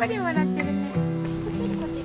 り笑ってるね。こっちこっち。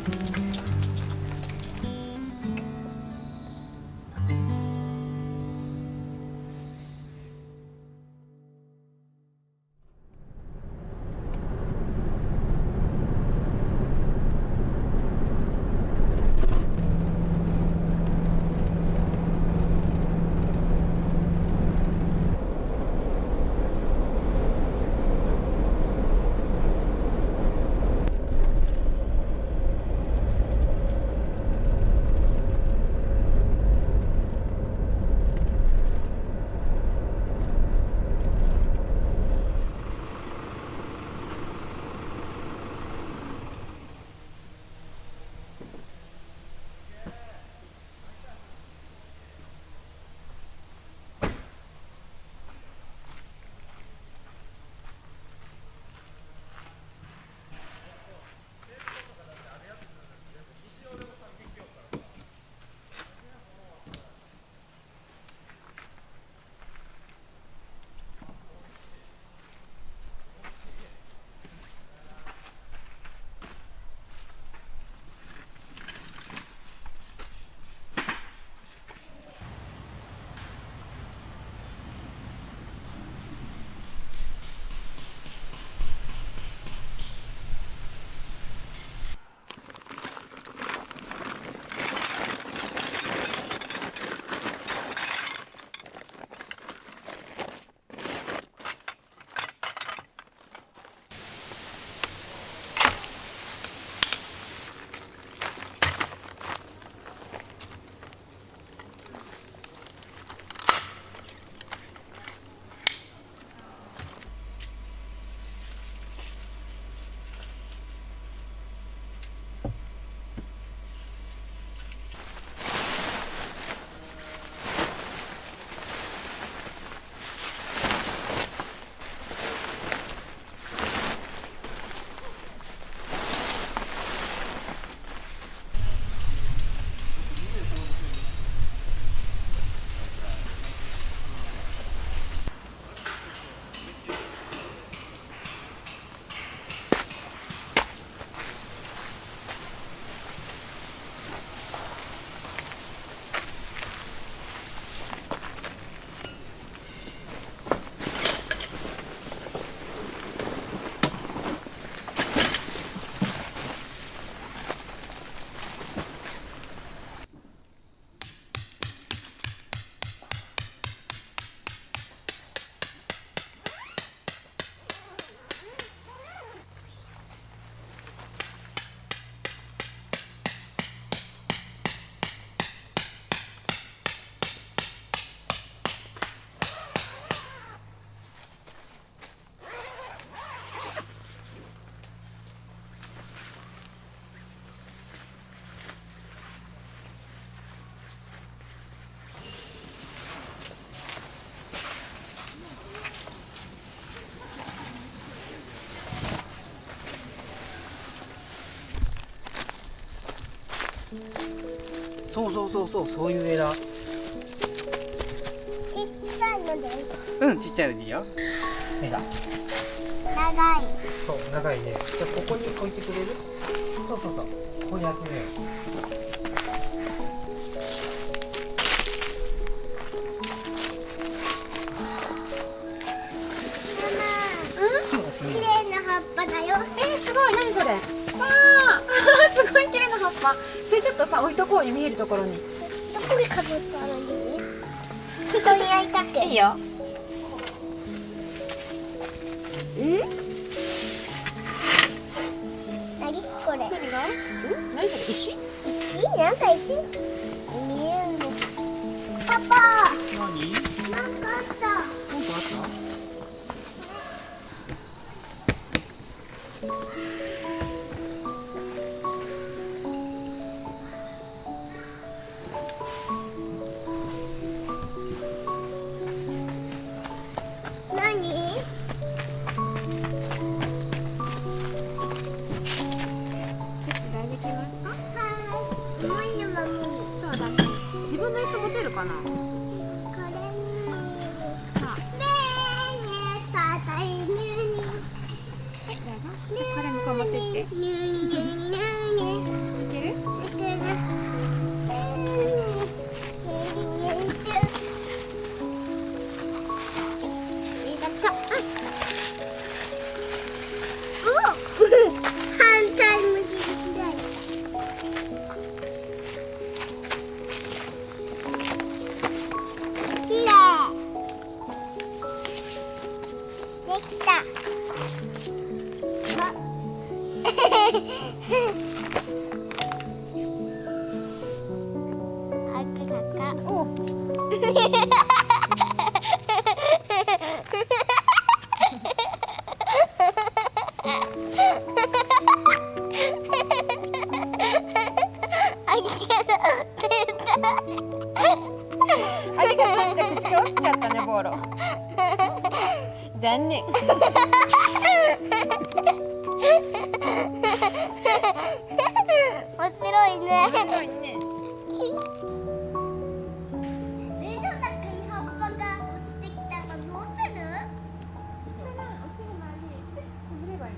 そうそうそうそう、そういう枝。ちっちゃいのでいい。うん、ちっちゃいのでいいよ。枝。長い。そう、長いね。じゃあここに置いてくれる？そうそうそう。ここに集めよう。綺麗な葉っぱだよ。すごい、何それ。わあすごい綺麗な葉っぱ。それちょっとさ置いとこうよ、見えるところに。どこに飾ってあるんだよね。人に会いたく。いいよ。何これ。何が？何それ、石？石？なんか石見えるの。パパ。何？なんかあった。なんかあった？何？手伝いできますか？はい。重いのは無理。そうだね。自分の椅子持てるかな？ありがとうって口から落ちちゃったね、ボーロ。残念。面白いね。面白いね。水の中に葉っぱが落ちてきたのどうする？潰ればいい。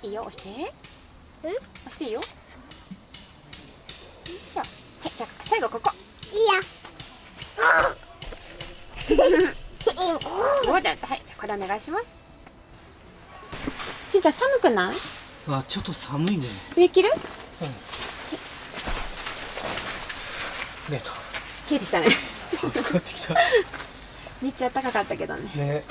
いいよ、押して。うん？押していいよ。よいしょ。はい、じゃあ最後ここ。いいや。そうだった。はい、じゃあこれお願いします。しんちゃん寒くない？あ、ちょっと寒いね。上着る？ねと。冷えてきたね。寒くなってきた。日中暖かかったけどね。ね。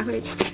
溢れちゃった。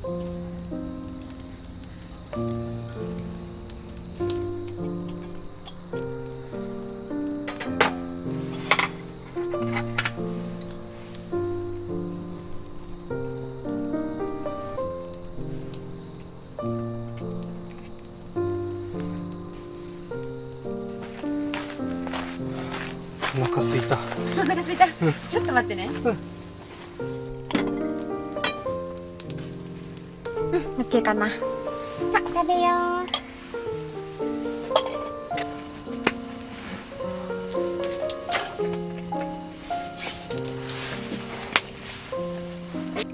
お腹すいた。お腹すいた。ちょっと待ってね。オッケーかな。さあ食べよう。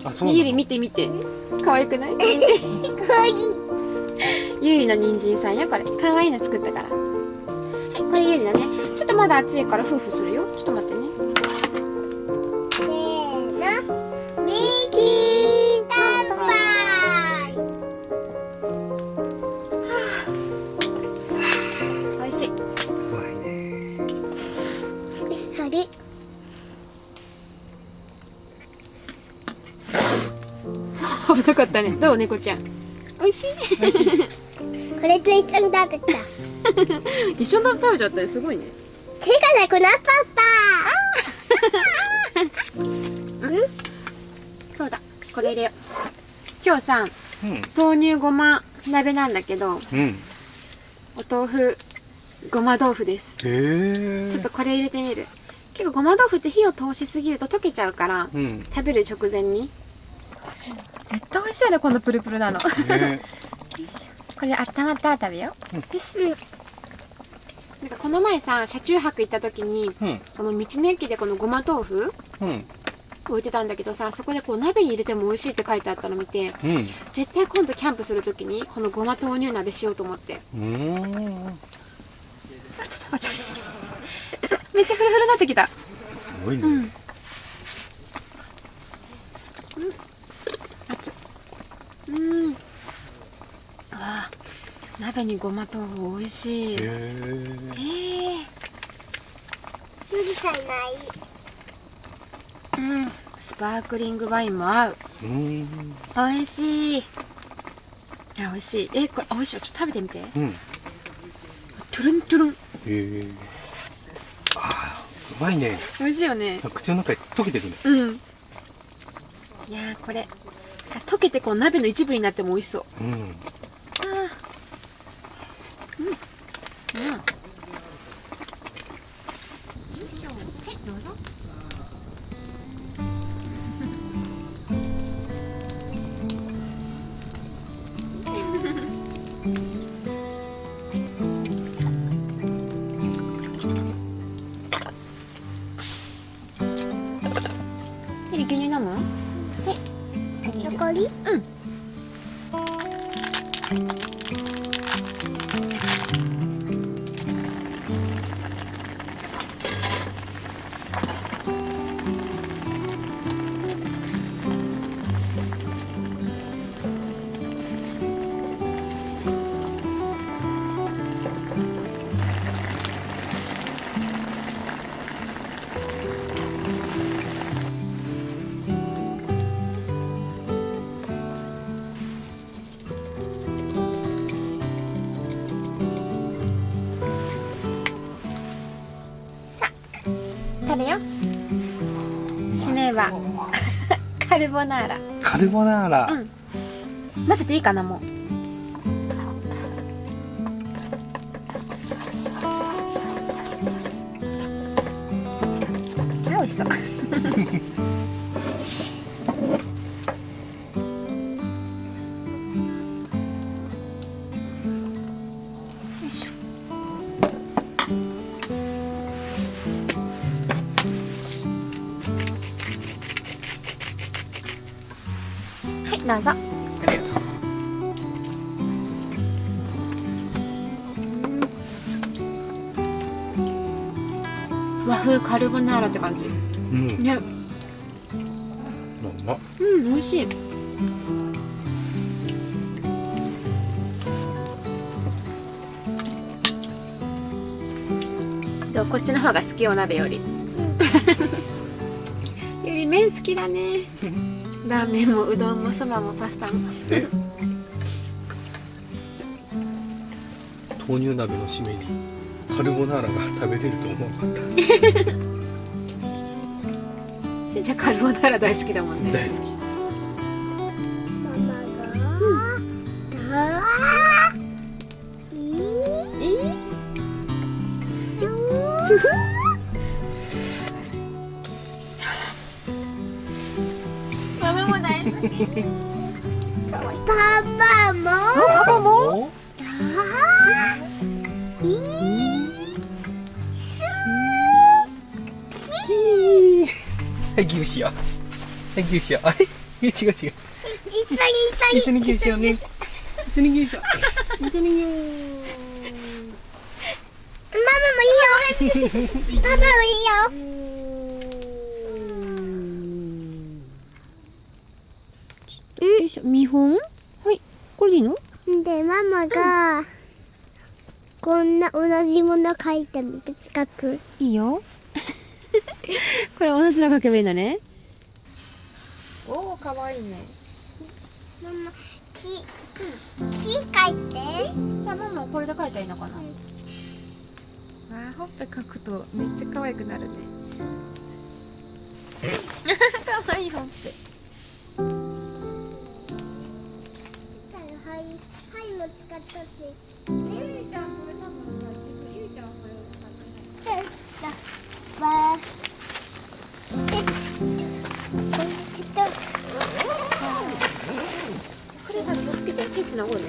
あ、そうなの。ゆり見て見て。可愛くない？かわいい。ゆりの人参さんよこれ。可愛いの作ったから。はい、これゆりのね。ちょっとまだ熱いから夫婦するよ。ちょっと待ってね。せーの。ミキ乾杯。美味しい。うまいね。それ。危なかったね。どう猫ちゃん。美味しい。美味しい。これと一緒に食べた。一緒に食べちゃったね。すごいね。手がなくなっちゃった。そうだ。これ入れよう。今日さ、うん。豆乳ごま鍋なんだけど、うん。お豆腐ごま豆腐です。へえ。ちょっとこれ入れてみる。結構ごま豆腐って火を通しすぎると溶けちゃうから、うん。食べる直前に。絶対美味しいよね、このプルプルなの。ね。これ温まったら食べよう。よし。なんかこの前さ、車中泊行った時に、うん。この道の駅でこのごま豆腐うん。置いてたんだけどさ、そこでこう鍋に入れても美味しいって書いてあったの見て、うん。絶対今度キャンプする時にこのごま豆乳鍋しようと思って。うん。あ、ちょっと待って。さめっちゃフルフルになってきた。すごいね。うん。熱っ。うん。あー、鍋にごま豆腐美味しい。へえ。無理さない。うん。スパークリングワインも合う。うん。美味しい。あ、美味しい。これ美味しいよ。ちょっと食べてみて。うん。トゥルントゥルン。へえ。あー、うまいね。美味しいよね。口の中で溶けてくね。うん。いやー、これ溶けてこう鍋の一部になっても美味しそう。うん。あー、うん。うん。よいしょ。はい、どうぞ。ゆり牛乳飲む？残り？うん。さあ、食べよ。締めはカルボナーラ。カルボナーラ。うん。混ぜていいかな、もう。あ、美味しそう。よいしょ。はい、どうぞ。ありがとう。和風カルボナーラって感じ。うん。ね。うまっ。うん、美味しい。でもこっちの方が好き、お鍋より。より麺好きだね。ラーメンもうどんもそばもパスタも。ね。豆乳鍋の締めにカルボナーラが食べれると思わなかった。しんちゃんカルボナーラ大好きだもんね。大好き。ママが、ママも大好き。パパもパパも？おはい、牛しよう。はい、牛しよう。あれ違う違う。一緒に牛しようね。一緒に牛しよう。一緒に牛。ママもいいよ。パパもいいよ。よいしょ、見本？はい、これでいいの？で、ママが、こんな同じもの書いてみて、近く。いいよ。これ同じの書けばいいのね。おお、かわいいね。ママ、木書いて。じゃあママこれで書いたらいいのかな。あー、ほっぺ書くとめっちゃ可愛くなるね。可愛いほっぺ。はいも使っとって。ゆいちゃんこれ多分ゆいちゃんこれを使ってない。わー。これはつけてケツの方ね。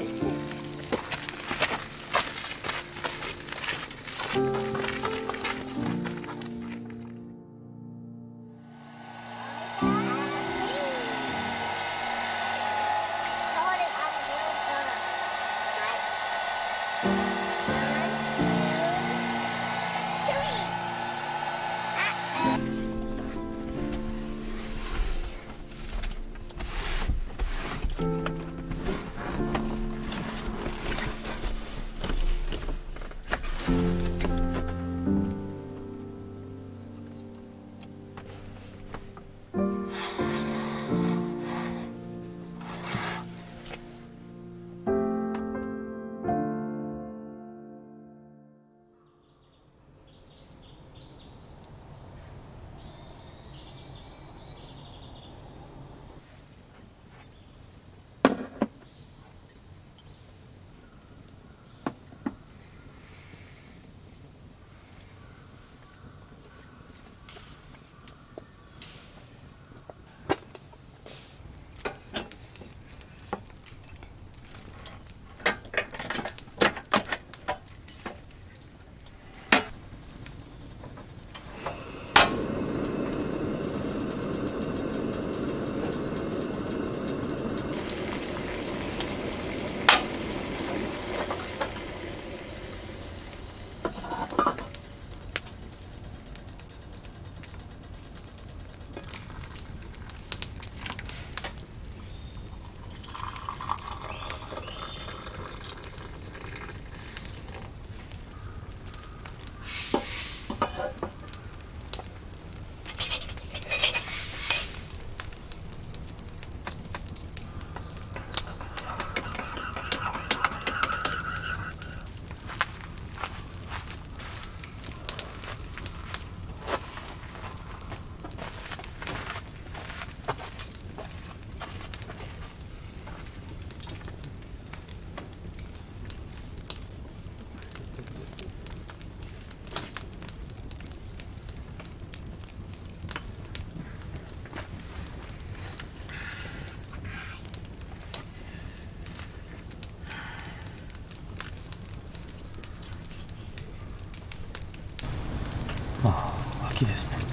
秋ですもんね。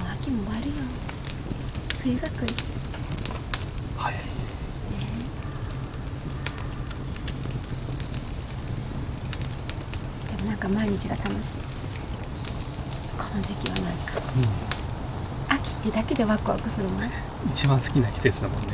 もう秋も終わるよ。冬が来る。早いね。でもなんか毎日が楽しい。この時期はなんか、秋ってだけでワクワクするもん。一番好きな季節だもんね。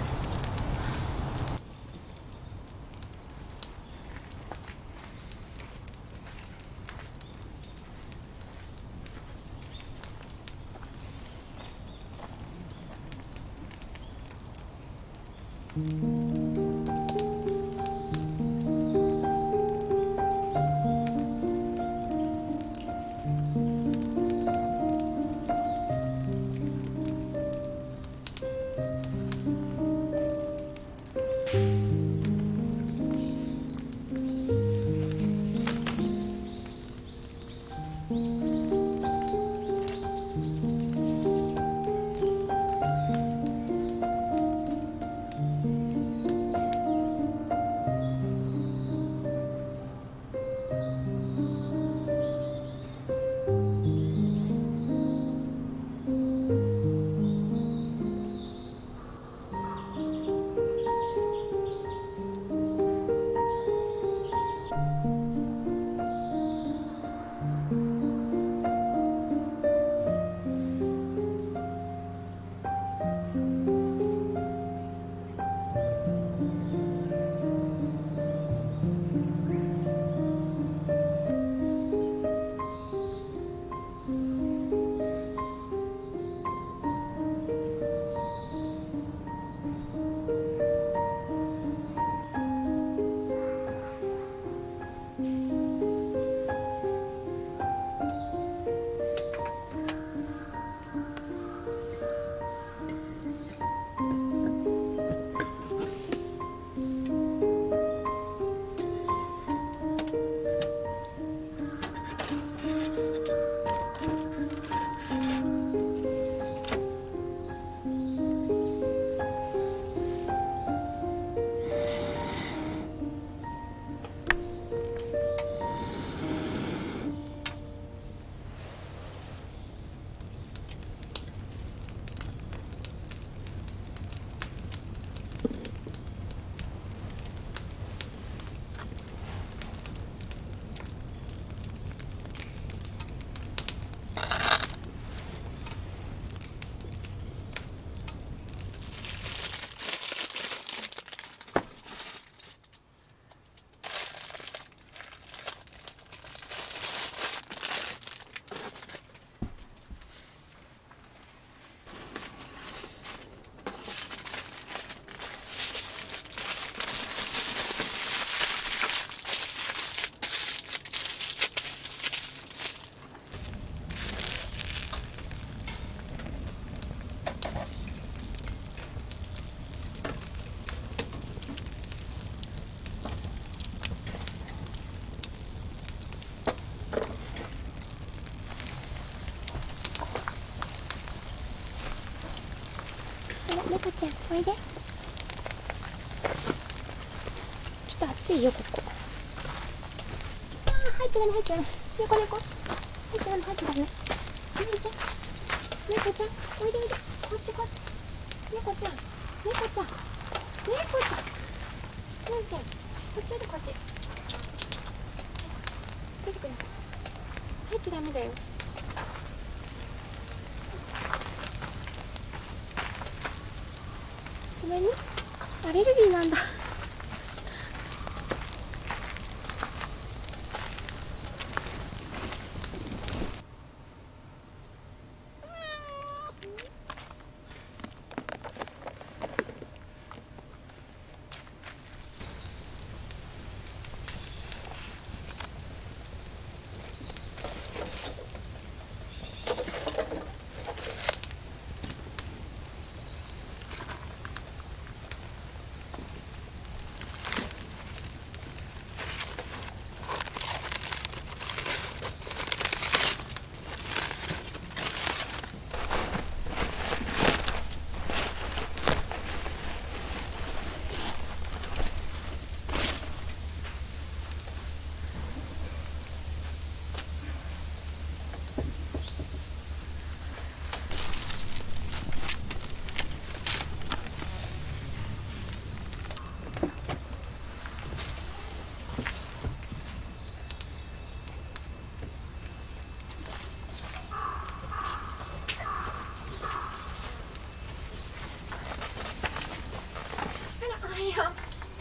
猫ちゃんおいで。ちょっと暑いよここ。あー入っちゃダメ入っちゃダメ。猫猫入っちゃダメ入っちゃダメ。猫ちゃんおいでおいで。こっちこっち。猫ちゃん猫ちゃん猫ちゃん猫ちゃんこっちおいでこっち。出てください。入っちゃダメだよ。ごめんね、アレルギーなんだ。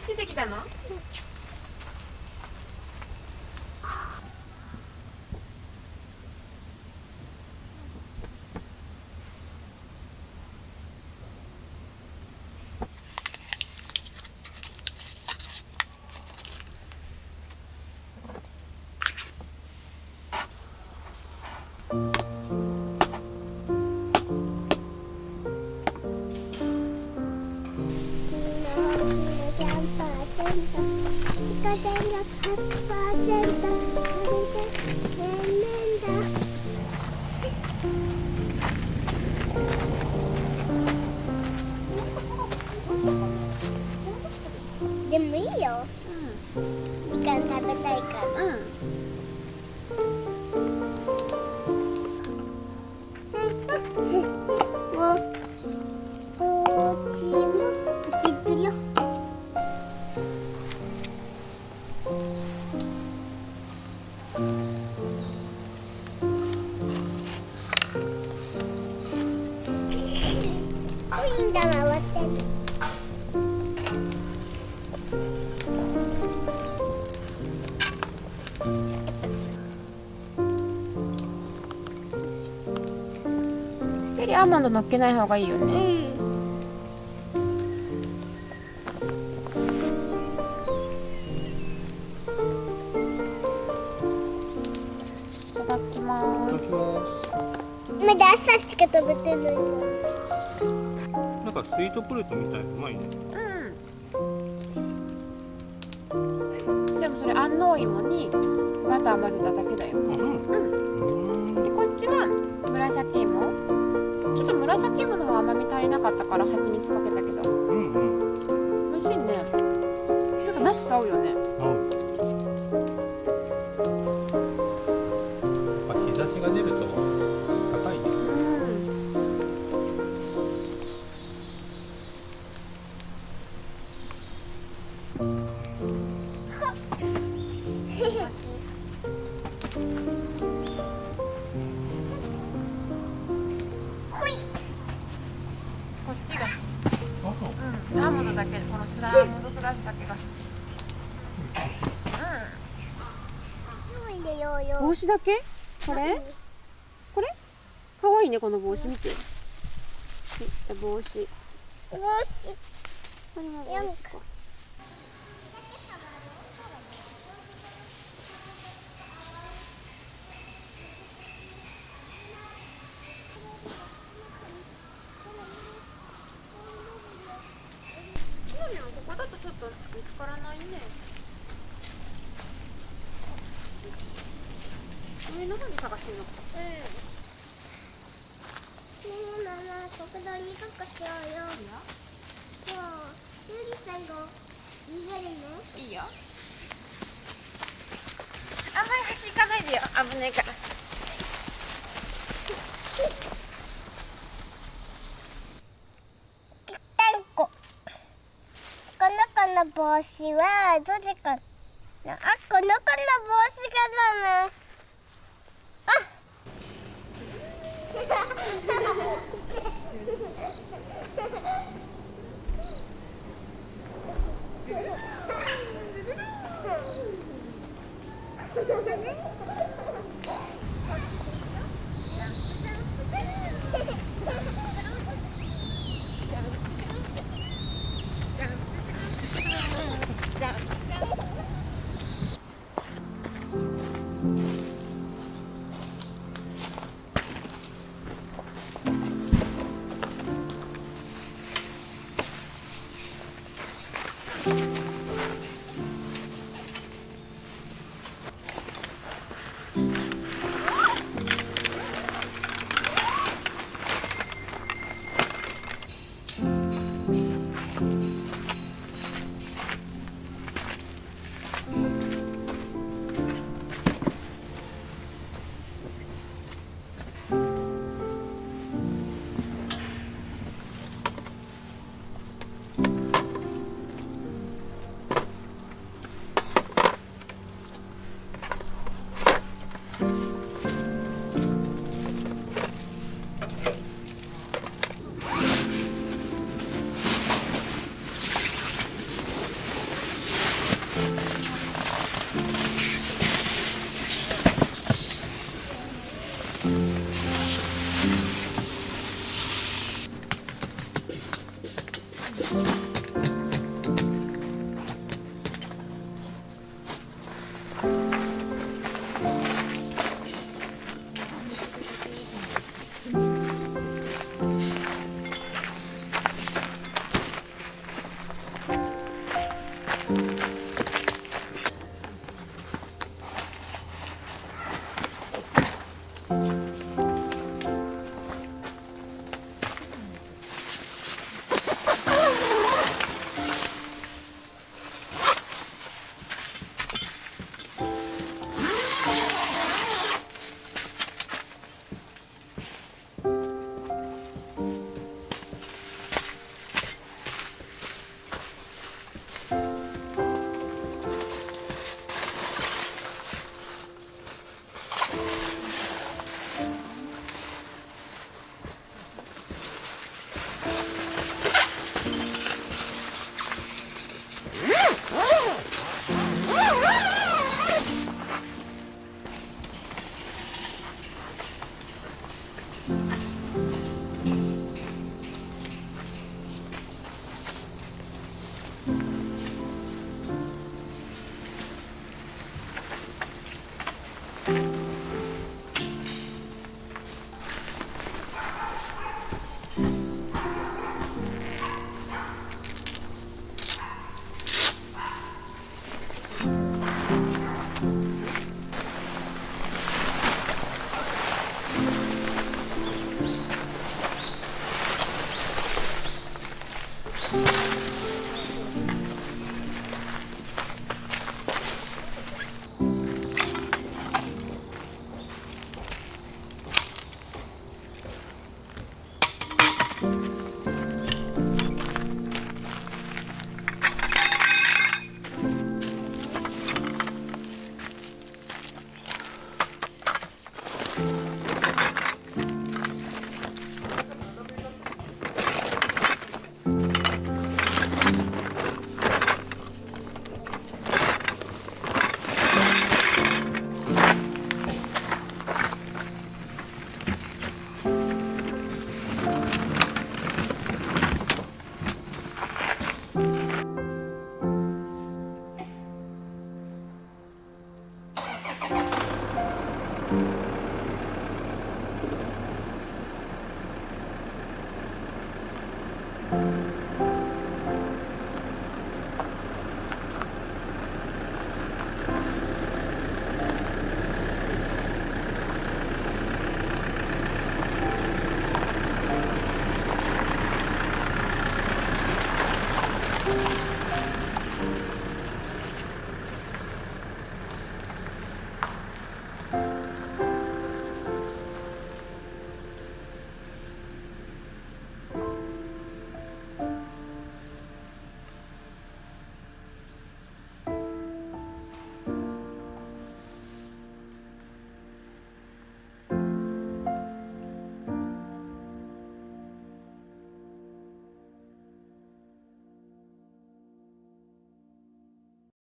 出てきたの？でもいいよ。みかん食べたいから。うんこっちもこっち行ってるよ。コインが回ってる。エリアーモンド乗っけない方がいいよね。うん。いただきまいただす。きます。まだ朝しか食べてないの。なんかスイートポテトみたい、うまいね。うんでもそれ安納芋にバター混ぜただけだよ。あ、そうなの？でこっちは紫芋。ちょっと紫芋の方が甘み足りなかったから蜂蜜かけたけどうんうん。美味しいね。ちょっとナッツと合うよね。合う。あ、日差しが出ると高いね。こっちがあ、そう。アーモンドだけ、このアーモンドスラッシュだけが好き。入れようよ。帽子だけ？これ？これ？可愛いねこの帽子見て。帽子。帽子。これも帽子か。ここだとちょっと見つからないね。上の方に探してるのか。ママ、国道にかかしようよ。そう、ゆりさんが逃げるの？いいよ。あんまり端行かないでよ。危ないから。ぴったんこ。この子の帽子はどれかな。あ、この子の帽子がだな。あ。